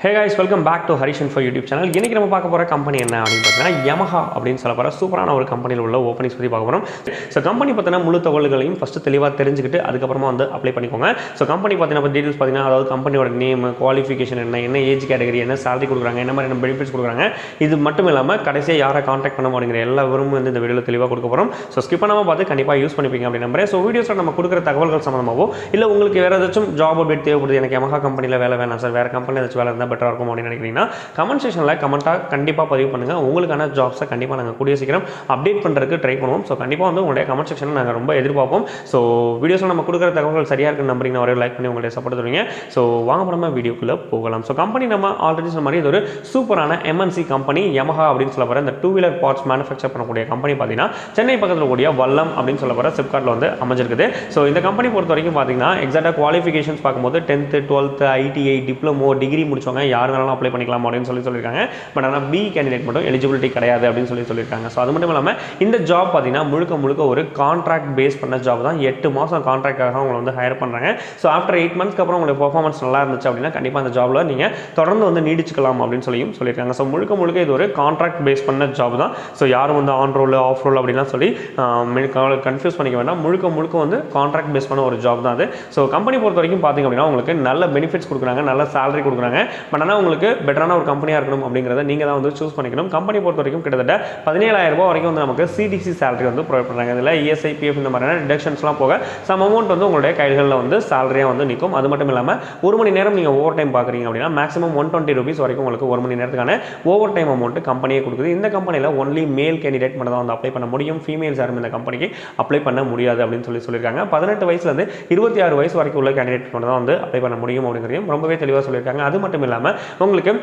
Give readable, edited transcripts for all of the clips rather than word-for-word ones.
Hey guys, welcome back to Harish Info YouTube channel. இன்னைக்கு நம்ம பார்க்க போற கம்பெனி என்ன அப்படினு பார்த்தீங்கன்னா Yamaha அப்படினு சொல்ல போற சூப்பரான ஒரு கம்பெனில உள்ள ஓபனிங்ஸ் பத்தி பார்க்க போறோம். சோ கம்பெனி பத்தின முழு தகவல்களையும் ஃபர்ஸ்ட் தெளிவா தெரிஞ்சுக்கிட்டு அதுக்கு அப்புறமா வந்து அப்ளை பண்ணிக்கோங்க. சோ கம்பெனி பத்தின டீடைல்ஸ் பார்த்தீங்கன்னா அதாவது கம்பெனியோட நேம், குவாலிஃபிகேஷன் என்ன ஏஜ் கேட்டகரி என்ன, salary கொடுக்குறாங்க, என்ன மாதிரி பெனிஃபிட்ஸ் கொடுக்குறாங்க. இது மட்டும் இல்லாம கடைசியா யாரை கான்டாக்ட் பண்ண அப்படிங்கற எல்லா விவரமும் வந்து இந்த வீடியோல தெளிவா கொடுக்க போறோம். சோ ஸ்கிப் பண்ணாம பார்த்து கண்டிப்பா யூஸ் பண்ணிப்பீங்க அப்படி நம்புறேன். சோ வீடியோஸ்ல நம்ம கொடுக்குற தகவல்கள் சம்பந்தமாவோ இல்ல உங்களுக்கு வேற ஏதாச்சும் ஜாப் அப்டேட் தேவைப்படுது, எனக்கு Yamaha கம்பெனில வேலை வேணாம் சார், வேற கம்பெனில ஏதாச்சும் வேலை இருந்தா பெட்டரா இருக்கும் அப்படின்னு கமெண்ட் செக்ஷன்ல கமெண்டா கண்டிப்பா பதிவு பண்ணுங்க. உங்களுக்கான ஜாப்ஸை கண்டிப்பா நாங்க கூடிய சீக்கிரம் அப்டேட் பண்றதுக்கு ட்ரை பண்ணுவோம். சோ கண்டிப்பா வந்து உங்களுடைய கமெண்ட் செக்ஷன் நாங்க ரொம்ப எதிர்பார்ப்போம். சோ வீடியோஸ்ல நம்ம கொடுக்குற தகவல்கள் சரியா இருக்குன்னு நம்புறீங்க, ஒரே லைக் பண்ணி உங்களுடைய சப்போர்ட் தருவீங்க. சோ வாங்க நம்ம வீடியோக்குள்ள போகலாம். சோ கம்பெனி நம்ம ஆல்ரெடி சொன்ன மாதிரி இது ஒரு சூப்பரான MNC கம்பெனி Yamaha அப்படின்னு சொல்ல போற இந்த டூ வீலர் பார்ட்ஸ் மேனுஃபேக்சர் பண்ணக்கூடிய கம்பெனி பாத்தீங்கன்னா சென்னை பக்கத்துல கூடிய வல்லம் அப்படின்னு சொல்ல போற சிப்காட்ல வந்து அமைஞ்சிருக்குது. சோ இந்த கம்பெனி பொறுத்த வரைக்கும் பாத்தீங்கன்னா எக்ஸாக்ட்டா குவாலிஃபிகேஷன்ஸ் பார்க்கும்போது 10th 12th ITI diploma degree முடிச்சவங்க யார் வேணாலும் அப்ளை பண்ணிக்கலாம் அப்படின்னு சொல்லியிருக்காங்க. பட் ஆனால் பி கேண்டிடேட் மட்டும் எலிஜிபிலிட்டி கிடையாது அப்படின்னு சொல்லியிருக்காங்க. ஸோ அது மட்டும் இல்லாமல் இந்த ஜாப் பார்த்தீங்கன்னா முழுக்க ஒரு கான்ட்ராக்ட் பேஸ் பண்ண ஜாப் தான். 8 மாதம் கான்ட்ராக்டாக அவங்களை வந்து ஹையர் பண்ணுறாங்க. ஸோ ஆஃப்டர் 8 மந்த்ஸ்க்கு அப்புறம் உங்களுக்கு பர்ஃபார்மன்ஸ் நல்லா இருந்துச்சு அப்படின்னா கண்டிப்பாக அந்த ஜாப்ல நீங்கள் தொடர்ந்து வந்து நீடிச்சுக்கலாம் அப்படின்னு சொல்லியிருக்காங்க. ஸோ முழுக்க இது ஒரு கான்ட்ராக்ட் பேஸ் பண்ண ஜாப் தான். ஸோ யாரும் வந்து ஆன் ரோல் ஆஃப் ரோல் அப்படின்லாம் சொல்லி கன்ஃபியூஸ் பண்ணிக்க வேண்டாம். முழுக்க வந்து கான்ட்ராக்ட் பேஸ் பண்ண ஒரு ஜாப் தான் அது. ஸோ கம்பெனி பொறுத்த வரைக்கும் பார்த்தீங்க அப்படின்னா உங்களுக்கு நல்ல பெனிஃபிட்ஸ் கொடுக்குறாங்க, நல்ல சேலரி கொடுக்குறாங்க. பட் ஆனால் உங்களுக்கு பெட்டரான ஒரு கம்பெனியாக இருக்கணும் அப்படிங்கிறத நீங்கள் தான் வந்து சூஸ் பண்ணிக்கணும். கம்பெனி பொறுத்த வரைக்கும் கிட்டத்தட்ட 17,000 ரூபாய் வரைக்கும் வந்து நமக்கு CTC சேலரி வந்து ப்ரொவைட் பண்ணுறாங்க. இதில் ESI PF இந்த மாதிரியான டிடக்ஷன்ஸ்லாம் போக சம் அமௌண்ட் வந்து உங்களுடைய கைகளில் வந்து சேலரியாக வந்து நிற்கும். அது மட்டும் இல்லாமல் ஒரு மணி நேரம் நீங்கள் ஓவர் டைம் பார்க்குறீங்க அப்படின்னா மேக்ஸிமம் 120 rupees வரைக்கும் உங்களுக்கு ஒரு மணி நேரத்துக்கான ஓவர் டைம் அமௌண்ட் கம்பெனியே கொடுக்குது. இந்த கம்பெனியில் ஒன்லி மேல் கேண்டிடேட் மட்டும் தான் வந்து அப்ளை பண்ண முடியும். ஃபீமேல்ஸ் யாரும் இந்த கம்பெனிக்கு அப்ளை பண்ண முடியாது அப்படின்னு சொல்லியிருக்காங்க. 18 வயசுலேருந்து 26 வயசு வரைக்கும் உள்ள கேண்டிடேட் மட்டும் தான் வந்து அப்ளை பண்ண முடியும் அப்படிங்கிறதையும் ரொம்பவே தெளிவாக சொல்லியிருக்காங்க. அது மட்டும் இல்லாமல் உங்களுக்கு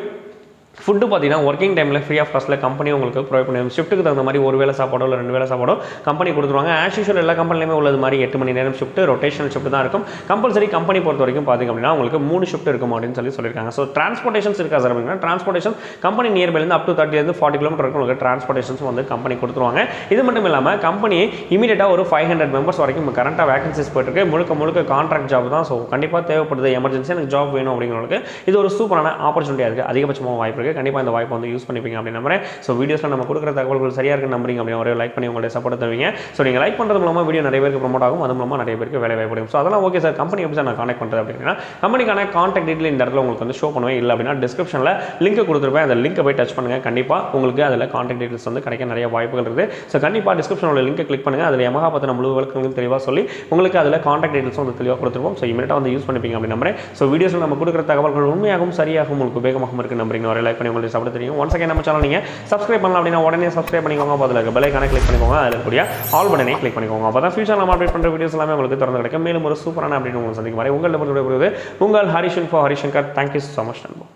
ஃபுட்டு பார்த்தீங்கன்னா ஒர்க்கிங் டைமில் ஃப்ரீ ஆஃப் காஸ்ட்டில் கம்பெனி உங்களுக்கு ப்ரொவைட் பண்ணுவோம். ஷிஃப்ட்டுக்கு தகுந்த மாதிரி ஒரு வேளை சாப்பாடோ இல்லை 2 வேளை சாப்பாடோ கம்பெனி கொடுத்துருவாங்க. ஆஸ் யூஷுவல் எல்லா கம்பெனிலுமே உள்ளது மாதிரி 8 மணி நேரம் ஷிஃப்ட், ரொட்டேஷனல் ஷிஃப்ட் தான் இருக்கும். கம்பல்சரி கம்பெனி பொறுத்த வரைக்கும் பார்த்தீங்க அப்படின்னா உங்களுக்கு 3 ஷிஃப்ட் இருக்கும் அப்படின்னு சொல்லியிருக்காங்க. ஸோ டிரான்ஸ்போர்ட்டேஷன்ஸ் இருக்கா சார் அப்படின்னா டிரான்ஸ்போர்ட்டேஷன் கம்பெனி நியர்பைலேருந்து அப் டு 30 40 கிலோமீட்டர் வரைக்கும் உங்களுக்கு டிரான்ஸ்போர்ட்டேஷன்ஸ் வந்து கம்பெனி கொடுத்துருவாங்க. இது மட்டும் இல்லாமல் கம்பெனி இமீடியட்டாக ஒரு 500 மெம்பர்ஸ் வரைக்கும் கரண்ட்டாக வேகன்சிஸ் போயிட்டு முழுக்க கான்ட்ராக்ட் ஜாப் தான். ஸோ கண்டிப்பாக தேவைப்படுது, எமர்ஜென்சி எனக்கு ஜாப் வேணும் அப்படிங்கிறவங்களுக்கு இது ஒரு சூப்பரான ஆப்பர்ச்சுனிட்டியாக இருக்குது. அதிகபட்சமாக வாய்ப்பு இருக்குது. கண்டிப்பாக இந்த வாய்ப்பு வந்து யூஸ் பண்ணிப்பீங்க அப்படின்னு நம்புறேன். ஸோ வீடியோஸில் நம்ம கொடுக்குற தகவல்கள் சரியா இருக்கு நம்புறீங்க அப்படின்னு ஒரு லைக் பண்ணி உங்களுடைய சப்போர்ட் தருவீங்க. ஸோ நீங்கள் லைக் பண்ணுறது மூலமாக வீடியோ நிறைய பேருக்கு ப்ரமோட் ஆகும், அது மூலமாக நிறைய பேருக்கு வேலை வாய்ப்பு. ஸோ அதெல்லாம் ஓகே சார், கம்பெனி எப்படி சார் நான் கான்டாக்ட் பண்ணுறது அப்படின்னா கம்பெனிக்கான கான்டாக்ட் டீட்டெயில் இந்த இடத்துல உங்களுக்கு வந்து ஷோ பண்ணுவேன். இல்லை அப்படின்னா டிஸ்கிரிப்ஷனில் லிங்க் கொடுத்துருப்பேன், அந்த லிங்கை போய் டச் பண்ணுங்கள். கண்டிப்பாக உங்களுக்கு அதில் கான்டாக்ட் டீட்டெயில்ஸ் வந்து கிடைக்க நிறைய வாய்ப்புகள் இருக்குது. ஸோ கண்டிப்பாக டிஸ்கிரிப்ஷனில் லிங்கை கிளிக் பண்ணுங்கள். அதில் Yamaha பற்றின முழு விளக்கங்களும் தெளிவாக சொல்லி உங்களுக்கு அதில் கான்டாக்ட் டீட்டெயில்ஸ் வந்து தெளிவாக கொடுத்துருவோம். ஸோ இமீடியட்டாக வந்து யூஸ் பண்ணிப்பீங்க அப்படின்னு நம்புறேன். ஸோ வீடியோஸில் நம்ம கொடுக்குற தகவல்கள் உண்மையாகவும் சரியாகவும் உங்களுக்கு உபயோகமாக இருக்குது நம்புறீங்க. ஒரு லைக் பண்ணி உங்களுக்கு சப்போர்ட் தெரியும். ஒன்ஸ் அகைன் நம்ம சேனல் நீங்கள் சப்ஸ்கிரைப் பண்ணலாம் அப்படின்னா உடனே சப்ஸ்கிரைப் பண்ணிக்கோங்க. அதில் இருக்க பெல் ஐகானை கிளிக் பண்ணிக்கோங்க. அதில் கூடிய ஆல் பட்டனை கிளிக் பண்ணிக்கோங்க. அப்போ தான் ஃபியூச்சர் நம்ம அப்டேட் பண்ணுற வீடியோஸ் எல்லாமே உங்களுக்கு தொடர்ந்து கிடைக்கும். மேலும் ஒரு சூப்பரான அப்படின்னு உங்களுக்கு சந்திக்கும் வரை உங்களிடம் உங்கள் Harish info Harishankar. Thank you so much நண்பா.